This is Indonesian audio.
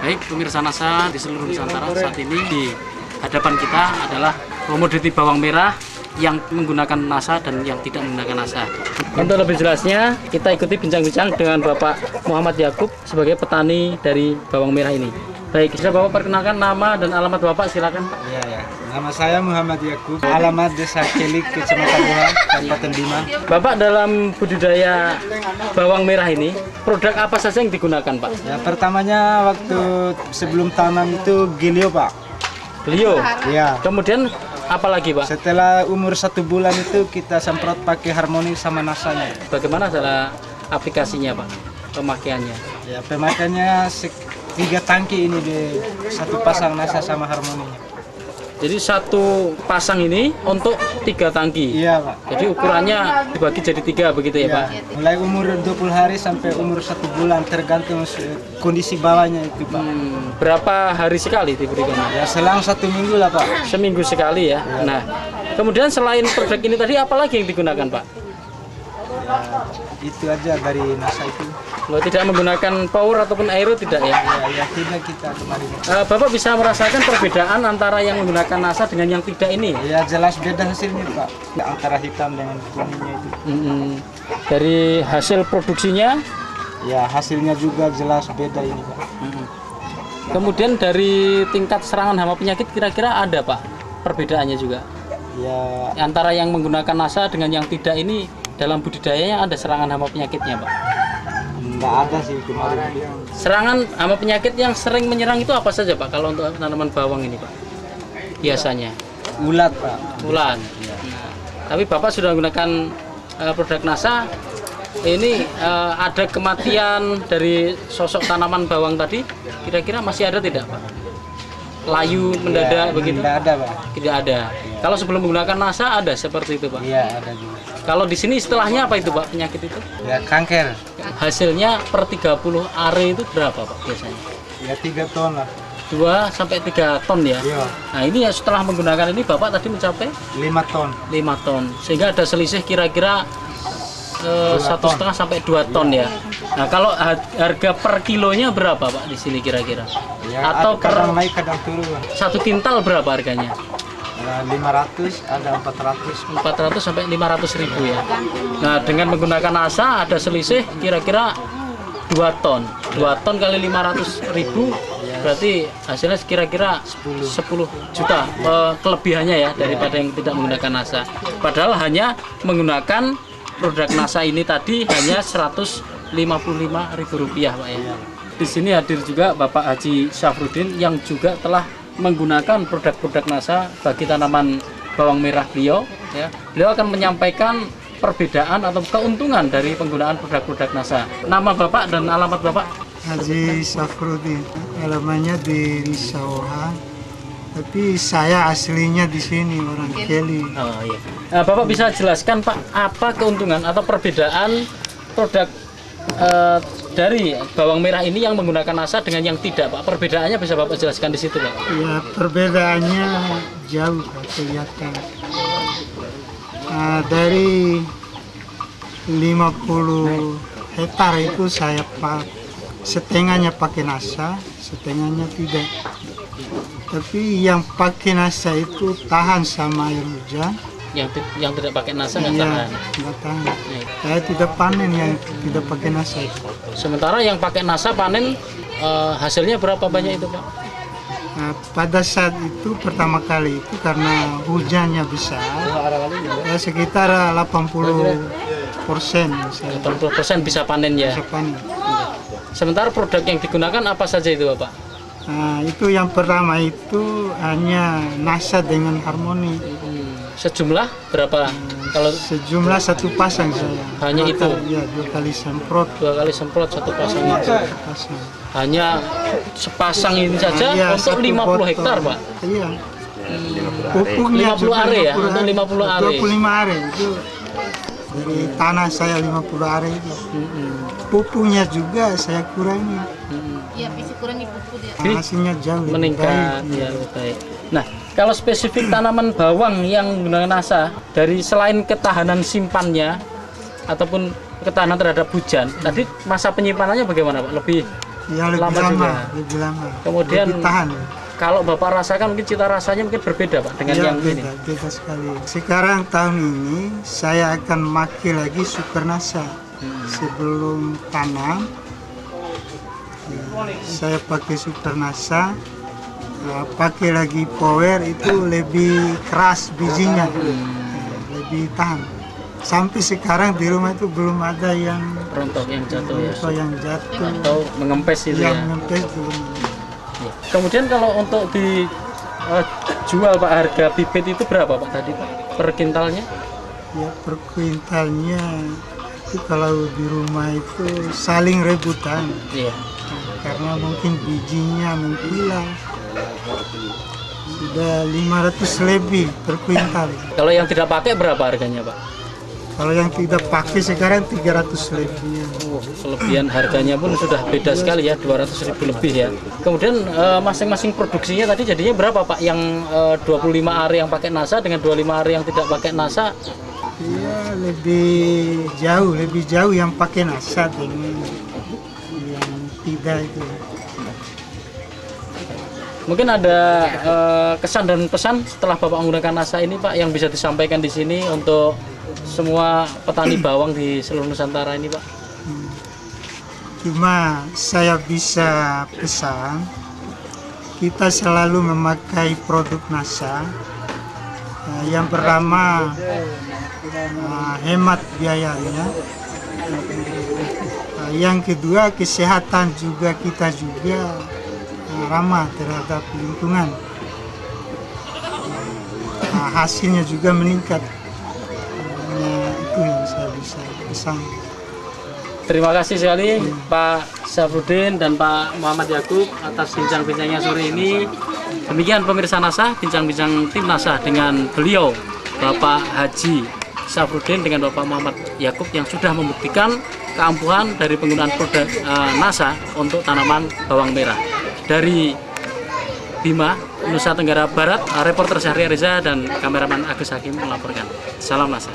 Baik pemirsa NASA di seluruh Nusantara, saat ini di hadapan kita adalah komoditi bawang merah yang menggunakan NASA dan yang tidak menggunakan NASA. Untuk lebih jelasnya, kita ikuti bincang-bincang dengan Bapak Muhammad Yakub sebagai petani dari bawang merah ini. Baik, bisa Bapak perkenalkan nama dan alamat Bapak, silakan. Iya. Nama saya Muhammad Yakub, alamat Desa Kelik, Kecamatan Buha, Kabupaten Bima. Bapak dalam budidaya bawang merah ini, produk apa saja yang digunakan, Pak? Ya, pertamanya waktu sebelum tanam itu gilio, Pak. Beliau. Ya. Kemudian apa lagi, Pak? Setelah umur 1 bulan itu kita semprot pakai harmoni sama nasanya. Bagaimana cara aplikasinya, Pak? Pemakaiannya? Ya, pemakaiannya 3 tangki ini di satu pasang nasa sama harmoninya. Jadi satu pasang ini untuk 3 tangki. Iya, Pak. Jadi ukurannya dibagi jadi 3 begitu ya, Pak? Mulai umur 20 hari sampai umur 1 bulan tergantung kondisi bawahnya itu, Pak. Berapa hari sekali diberikan? Ya, selang 1 minggu lah, Pak. Seminggu sekali ya. Nah, kemudian selain produk ini tadi apa lagi yang digunakan, Pak? Ya, itu aja dari NASA itu. Lo tidak menggunakan power ataupun aero tidak ya? Ya, tidak kita kemarin. Bapak bisa merasakan perbedaan antara yang menggunakan NASA dengan yang tidak ini? Ya, jelas beda hasilnya, Pak. Antara hitam dengan kuningnya itu. Dari hasil produksinya? Ya, hasilnya juga jelas beda ini, Pak. Kemudian dari tingkat serangan hama penyakit kira-kira ada, Pak, perbedaannya juga? Ya, Antara yang menggunakan NASA dengan yang tidak ini dalam budidayanya ada serangan hama penyakitnya, Pak? nggak ada sih kemarin. Serangan hama penyakit yang sering menyerang itu apa saja, Pak, kalau untuk tanaman bawang ini, Pak? Biasanya Ulat, Pak. ulat. Tapi Bapak sudah menggunakan produk NASA. Ini ada kematian dari sosok tanaman bawang tadi, kira-kira masih ada tidak, Pak? Layu mendadak begitu? Tidak ada, Pak. Tidak ada. Kalau sebelum menggunakan NASA ada seperti itu, Pak? Iya, ada juga. Kalau di sini istilahnya apa itu, Pak, penyakit itu? Ya, kanker. Hasilnya per 30 are itu berapa, Pak, biasanya? Ya, 3 ton lah. 2 sampai 3 ton ya? Iya. Nah, ini ya setelah menggunakan ini Bapak tadi mencapai 5 ton. 5 ton. Sehingga ada selisih kira-kira 1,5 sampai 2 ton ya. Nah, kalau harga per kilonya berapa, Pak, di sini kira-kira? Ya, Atau kadang per naik, kadang turun. 1 kintal berapa harganya? 500, ada 400. 400 sampai 500 ribu ya. Nah, dengan menggunakan NASA ada selisih kira-kira 2 ton. 2 ton kali 500 ribu berarti hasilnya kira-kira 10 juta kelebihannya ya daripada yang tidak menggunakan NASA. Padahal hanya menggunakan produk NASA ini tadi hanya Rp155.000, Pak ya. Di sini hadir juga Bapak Haji Syafruddin yang juga telah menggunakan produk-produk NASA bagi tanaman bawang merah beliau ya. Beliau akan menyampaikan perbedaan atau keuntungan dari penggunaan produk-produk NASA. Nama Bapak dan alamat Bapak? Haji Syafruddin, alamannya di Risauha, tapi saya aslinya di sini, orang Keli. Oh iya. Nah, Bapak bisa jelaskan, Pak, apa keuntungan atau perbedaan produk dari bawang merah ini yang menggunakan NASA dengan yang tidak, Pak? Perbedaannya bisa Bapak jelaskan di situ, Pak? Ya, perbedaannya jauh, Pak, kelihatan. Dari 50 hektar itu saya setengahnya pakai NASA, setengahnya tidak. Tapi yang pakai NASA itu tahan sama air hujan. Yang tidak pakai NASA nggak Iya, tahan. nggak tahan. Saya tidak panen yang tidak pakai NASA itu. Sementara yang pakai NASA panen hasilnya berapa banyak itu, Pak? Nah, pada saat itu pertama kali itu karena hujannya besar, ya sekitar 80% saya 80% bisa panen ya. bisa panen. Sementara produk yang digunakan apa saja itu, Bapak? Nah, itu yang pertama itu hanya NASA dengan harmoni. Sejumlah berapa? Kalau Sejumlah satu pasang saya. Hanya itu? Ya, 2 kali semprot. 2 kali semprot satu pasang itu. Pasang. Hanya sepasang ini saja Iya, untuk satu 50 botol. hektar, Pak. Iya. Pupuknya 50 are ya? Untuk 50 are. 25 are itu dari tanah saya 50 are itu. Pupuknya juga saya kurangi. Iya, bisa kurangi pupuk dia. Hasilnya jauh lebih Meningkat baik. ya, baik. Nah, kalau spesifik tanaman bawang yang menggunakan NASA, dari selain ketahanan simpannya ataupun ketahanan terhadap hujan, tadi masa penyimpanannya bagaimana, Pak? Lebih Ya lebih Lama lama, juga. lebih lama. Kemudian lebih tahan. kalau Bapak rasakan mungkin cita rasanya mungkin berbeda Pak dengan Ya, yang ini. beda sekali. Sekarang tahun ini saya akan pakai lagi Super Nasa. Sebelum tanam, saya pakai Super Nasa. Pakai lagi Power itu lebih keras bijinya, lebih tahan. Sampai sekarang di rumah itu belum ada yang Rontok yang jatuh ya. jatuh, Atau mengempes itu yang ya. ngempes belum. Ya. Kemudian kalau untuk dijual Pak, harga bibit itu berapa Pak tadi Pak per kintalnya? Ya per kuintalnya itu kalau di rumah itu saling rebutan Iya. karena mungkin bijinya mengkilau. Sudah 500 lebih per kuintal. Kalau yang tidak pakai berapa harganya Pak? Kalau yang tidak pakai sekarang 300 lebih. Kelebihan harganya pun sudah beda sekali ya, 200.000 lebih ya. Kemudian masing-masing produksinya tadi jadinya berapa Pak? Yang 25 ari yang pakai NASA dengan 25 ari yang tidak pakai NASA? Ya lebih jauh yang pakai nasa dengan yang tidak itu. Mungkin ada kesan dan pesan setelah Bapak menggunakan NASA ini Pak yang bisa disampaikan di sini untuk semua petani bawang di seluruh Nusantara ini Pak. Cuma saya bisa pesan kita selalu memakai produk NASA. Yang pertama hemat biayanya. Yang kedua kesehatan juga kita juga ramah terhadap lingkungan. Hasilnya juga meningkat. Itu yang saya bisa pesan. Terima kasih sekali Pak Syafruddin dan Pak Muhammad Yakub atas bincang-bincangnya sore ini. Demikian pemirsa NASA, bincang-bincang tim NASA dengan beliau Bapak Haji Syafruddin dengan Bapak Muhammad Yakub yang sudah membuktikan keampuhan dari penggunaan produk NASA untuk tanaman bawang merah. Dari Bima, Nusa Tenggara Barat, reporter Syahriar Reza dan kameraman Agus Hakim melaporkan. Salam NASA.